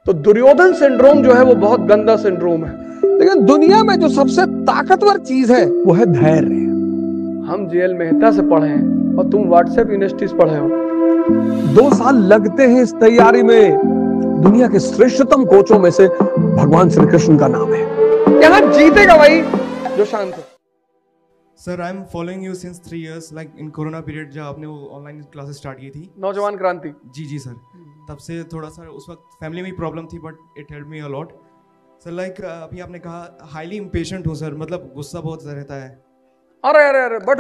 तो दुर्योधन सिंड्रोम जो है वो बहुत गंदा सिंड्रोम है। लेकिन दुनिया में जो सबसे ताकतवर चीज है वो है धैर्य। हम जेएल मेहता से पढ़े हैं और तुम व्हाट्सएप यूनिवर्सिटी से पढ़े हो। 2 साल लगते हैं इस तैयारी में। दुनिया के श्रेष्ठतम कोचों में से भगवान श्री कृष्ण का नाम है। यहां जीतेगा भाई जो शांत है। Sir I am following you since 3 years, like in corona period जब आपने वो ऑनलाइन क्लासेस स्टार्ट की थी, नौजवान क्रांति। जी सर, तब से थोड़ा सा उस वक्त फैमिली में प्रॉब्लम थी but it help me a lot sir. Like अभी आपने कहा हाईली इम्पेशेंट हूँ सर, मतलब गुस्सा बहुत रहता है। अरे बट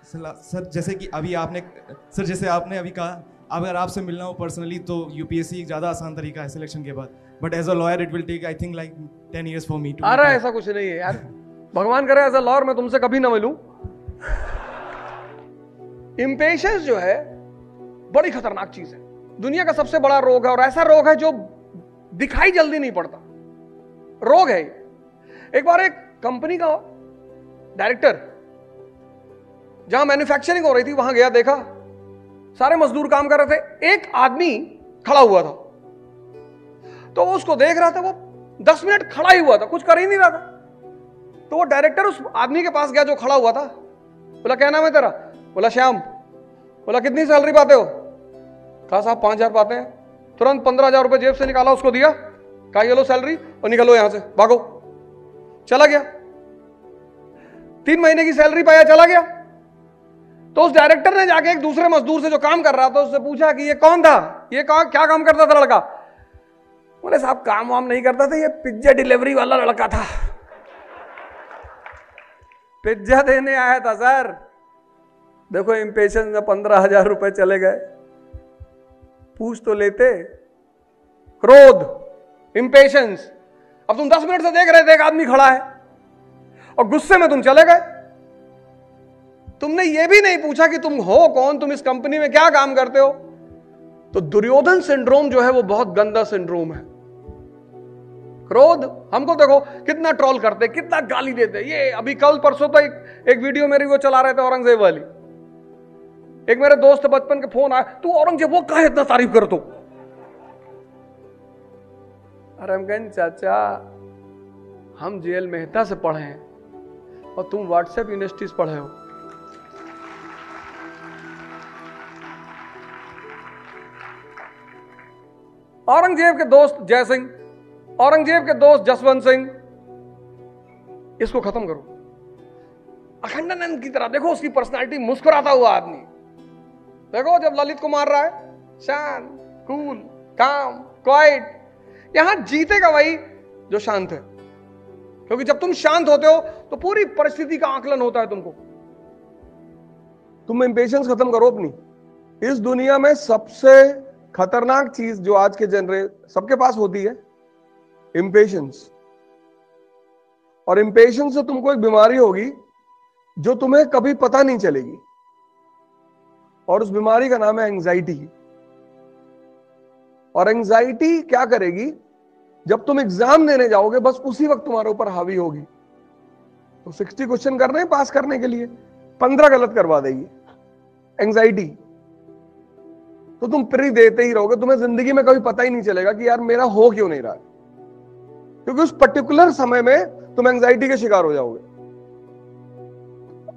सर जैसे कि अभी आपने अभी कहा अगर आपसे मिलना हो पर्सनली तो यूपीएससी ज़्यादा आसान तरीका है सिलेक्शन के बाद, but as a lawyer it will take I think like 10 years for me too. अरे ऐसा कुछ नहीं है यार, भगवान करे एज अ लॉयर मैं तुमसे कभी ना मिलूं। इम्पेशंस जो है बड़ी खतरनाक चीज है, दुनिया का सबसे बड़ा रोग है, और ऐसा रोग है जो दिखाई जल्दी नहीं पड़ता। रोग है। एक बार एक कंपनी का डायरेक्टर जहां मैन्युफैक्चरिंग हो रही थी वहां गया, देखा सारे मजदूर काम कर रहे थे, एक आदमी खड़ा हुआ था। तो वो उसको देख रहा था, वो 10 मिनट खड़ा ही हुआ था, कुछ कर ही नहीं रहा था। तो वो डायरेक्टर उस आदमी के पास गया जो खड़ा हुआ था, बोला क्या नाम है तेरा? बोला श्याम। बोला कितनी सैलरी पाते हो? कहा साहब 5,000 पाते हैं। तुरंत 15,000 रुपए जेब से निकाला, उसको दिया, कहा ये लो सैलरी और निकलो यहां से, भागो। चला गया, 3 महीने की सैलरी पाया, चला गया। तो उस डायरेक्टर ने जाके एक दूसरे मजदूर से जो काम कर रहा था उससे पूछा कि ये कौन था, ये क्या काम करता था लड़का? बोले साहब काम वाम नहीं करता था, ये पिज्जा डिलीवरी वाला लड़का था, पिज्जा देने आया था सर। देखो इम्पेशंस में 15,000 रुपए चले गए। पूछ तो लेते। क्रोध, इम्पेशंस। अब तुम 10 मिनट से देख रहे थे एक आदमी खड़ा है और गुस्से में तुम चले गए। तुमने ये भी नहीं पूछा कि तुम हो कौन, तुम इस कंपनी में क्या काम करते हो। तो दुर्योधन सिंड्रोम जो है वो बहुत गंदा सिंड्रोम है। क्रोध, हमको देखो कितना ट्रोल करते, कितना गाली देते। ये अभी कल परसों तो एक वीडियो मेरी वो चला रहे थे औरंगजेब वाली। एक मेरे दोस्त बचपन के फोन आया, तू औरंगजेब वो काहे इतना तारीफ कर तो? अरे हम कहें चाचा हम जेएल मेहता से पढ़े हैं और तुम व्हाट्सएप यूनिवर्सिटी से पढ़े हो। औरंगजेब के दोस्त जय सिंह, औरंगजेब के दोस्त जसवंत सिंह, इसको खत्म करो। अखंडानंद की तरह देखो उसकी पर्सनालिटी, मुस्कुराता हुआ आदमी। देखो जब ललित को मार रहा है, शांत, कूल, काम, क्वाइट। यहां जीतेगा वही जो शांत है, क्योंकि जब तुम शांत होते हो तो पूरी परिस्थिति का आकलन होता है तुमको। तुम इंपेशेंस खत्म करो अपनी। इस दुनिया में सबसे खतरनाक चीज जो आज के सबके पास होती है, इंपेशेंस। और इंपेशेंस से तुमको एक बीमारी होगी जो तुम्हें कभी पता नहीं चलेगी, और उस बीमारी का नाम है एंजाइटी। और एंजाइटी क्या करेगी, जब तुम एग्जाम देने जाओगे बस उसी वक्त तुम्हारे ऊपर हावी होगी। तो 60 क्वेश्चन करने हैं पास करने के लिए, 15 गलत करवा देगी एंजाइटी। तो तुम प्री देते ही रहोगे, तुम्हें जिंदगी में कभी पता ही नहीं चलेगा कि यार मेरा हो क्यों नहीं रहा है, क्योंकि उस पर्टिकुलर समय में तुम एंजाइटी के शिकार हो जाओगे।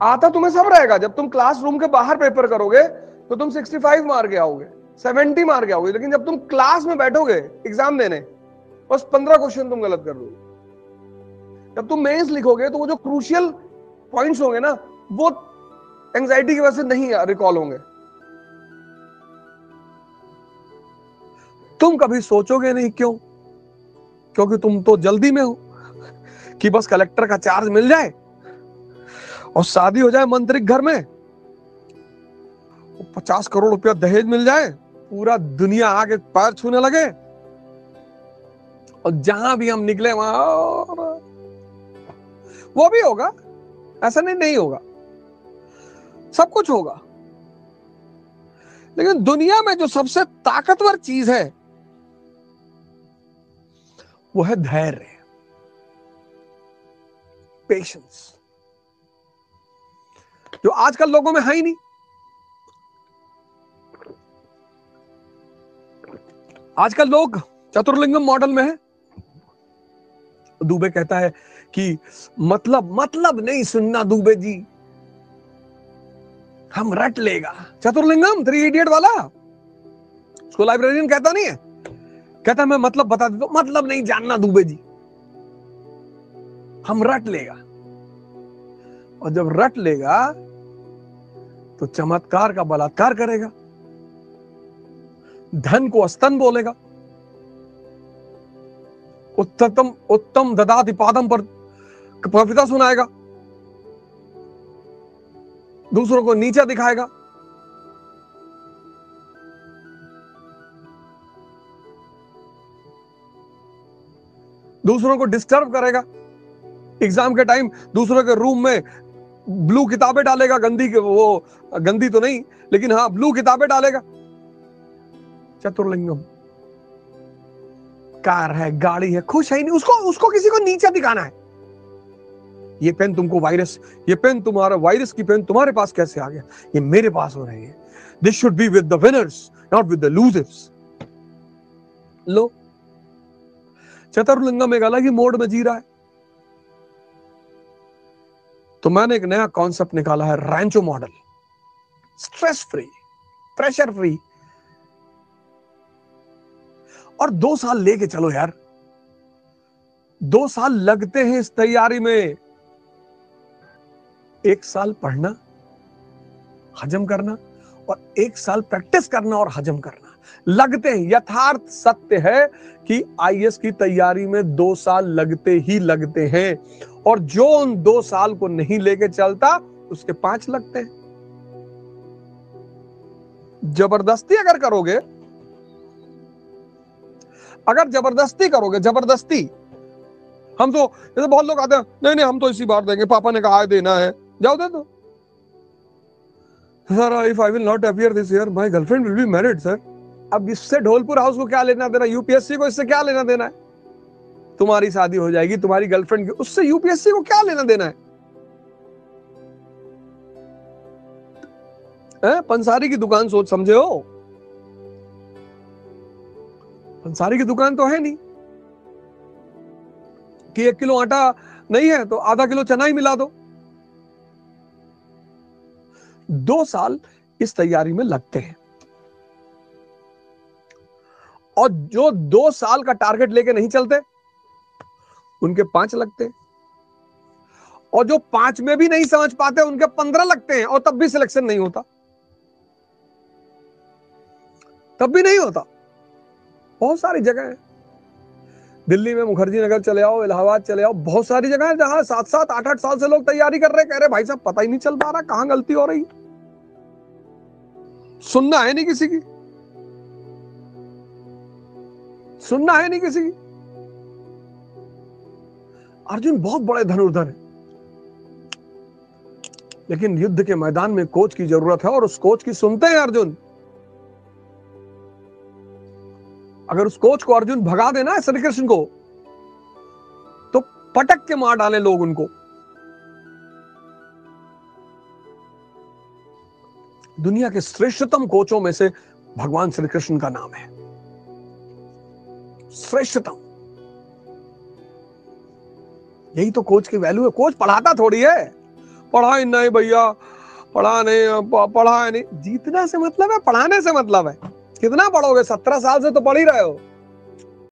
आता तुम्हें सब रहेगा, जब तुम क्लासरूम के बाहर पेपर करोगे तो तुम 65 मार के आओगे, 70 मार के आओगे, लेकिन जब तुम क्लास में बैठोगे एग्जाम देने, बस 15 क्वेश्चन तुम गलत कर दोगे। जब तुम मेंस लिखोगे तो वो जो क्रूशियल पॉइंट्स होंगे ना, वो एंजाइटी की वजह से नहीं रिकॉल होंगे। तुम कभी सोचोगे नहीं, क्यों? क्योंकि तुम तो जल्दी में हो कि बस कलेक्टर का चार्ज मिल जाए और शादी हो जाए मंत्री घर में, 50 करोड़ रुपया दहेज मिल जाए, पूरा दुनिया आगे पैर छूने लगे, और जहां भी हम निकले वहां वो भी होगा। ऐसा नहीं होगा, सब कुछ होगा। लेकिन दुनिया में जो सबसे ताकतवर चीज है वो है धैर्य, पेशेंस, जो आजकल लोगों में है ही नहीं। आजकल लोग चतुर्लिंगम मॉडल में है। दुबे कहता है कि मतलब नहीं सुनना दुबे जी, हम रट लेगा। चतुर्लिंगम 3 इडियट वाला, उसको लाइब्रेरियन कहता नहीं है, कहता मैं मतलब बता देता हूं, मतलब नहीं जानना दुबे जी, हम रट लेगा। और जब रट लेगा तो चमत्कार का बलात्कार करेगा, धन को अस्तन बोलेगा, उत्तम ददाति पादम पर कविता सुनाएगा, दूसरों को नीचा दिखाएगा, दूसरों को डिस्टर्ब करेगा, एग्जाम के टाइम दूसरों के रूम में ब्लू किताबें डालेगा, गंदी तो नहीं लेकिन हाँ ब्लू किताबें डालेगा। चतुर्लिंगम, कार है, गाड़ी है, खुश है ही नहीं, उसको किसी को नीचा दिखाना है। ये पेन तुमको वायरस, ये पेन तुम्हारा वायरस की पेन तुम्हारे पास कैसे आ गया, ये मेरे पास हो रही है। This should be with the winners not with the losers. लो, चतुर्लिंगम एक अलग ही मोड में जी रहा है। तो मैंने एक नया कॉन्सेप्ट निकाला है, Rancho model, stress free, pressure free. और 2 साल लेके चलो यार, 2 साल लगते हैं इस तैयारी में। 1 साल पढ़ना, हजम करना, और 1 साल प्रैक्टिस करना और हजम करना लगते हैं। यथार्थ सत्य है कि आईएएस की तैयारी में 2 साल लगते ही लगते हैं, और जो उन 2 साल को नहीं लेके चलता उसके 5 लगते हैं। जबरदस्ती अगर करोगे, जबरदस्ती, हम तो जैसे बहुत लोग आते हैं, नहीं हम तो इसी बार देंगे, पापा ने कहा है देना है, जाओ दे दो। Sir if I will not appear this year my girlfriend will be married sir. अब इससे ढोलपुर हाउस को क्या लेना देना, यूपीएससी को इससे क्या लेना देना है? तुम्हारी शादी हो जाएगी तुम्हारी गर्लफ्रेंड की, उससे यूपीएससी को क्या लेना देना है? पंसारी की दुकान सोच समझे हो? पंसारी की दुकान तो है नहीं कि 1 किलो आटा नहीं है तो आधा किलो चना ही मिला दो। 2 साल इस तैयारी में लगते हैं, और जो 2 साल का टारगेट लेके नहीं चलते उनके 5 लगते हैं, और जो 5 में भी नहीं समझ पाते उनके 15 लगते हैं, और तब भी सिलेक्शन नहीं होता, तब भी नहीं होता। बहुत सारी जगह है, दिल्ली में मुखर्जी नगर चले आओ, इलाहाबाद चले आओ, बहुत सारी जगह है जहां 7-7, 8-8 साल से लोग तैयारी कर रहे, कह रहे भाई साहब पता ही नहीं चल पा रहा कहां गलती हो रही। सुनना है नहीं किसी की, सुनना है नहीं किसी की। अर्जुन बहुत बड़े धनुर्धर है, लेकिन युद्ध के मैदान में कोच की जरूरत है, और उस कोच की सुनते हैं अर्जुन। अगर उस कोच को अर्जुन भगा देना है श्री कृष्ण को, तो पटक के मार डाले लोग उनको। दुनिया के श्रेष्ठतम कोचों में से भगवान श्री कृष्ण का नाम है, श्रेष्ठतम। यही तो कोच की वैल्यू है। कोच पढ़ाता थोड़ी है, पढ़ाई नहीं भैया, पढ़ा नहीं, जीतने से मतलब है, पढ़ाने से मतलब है। कितना पढ़ोगे? 17 साल से तो पढ़ ही रहे हो।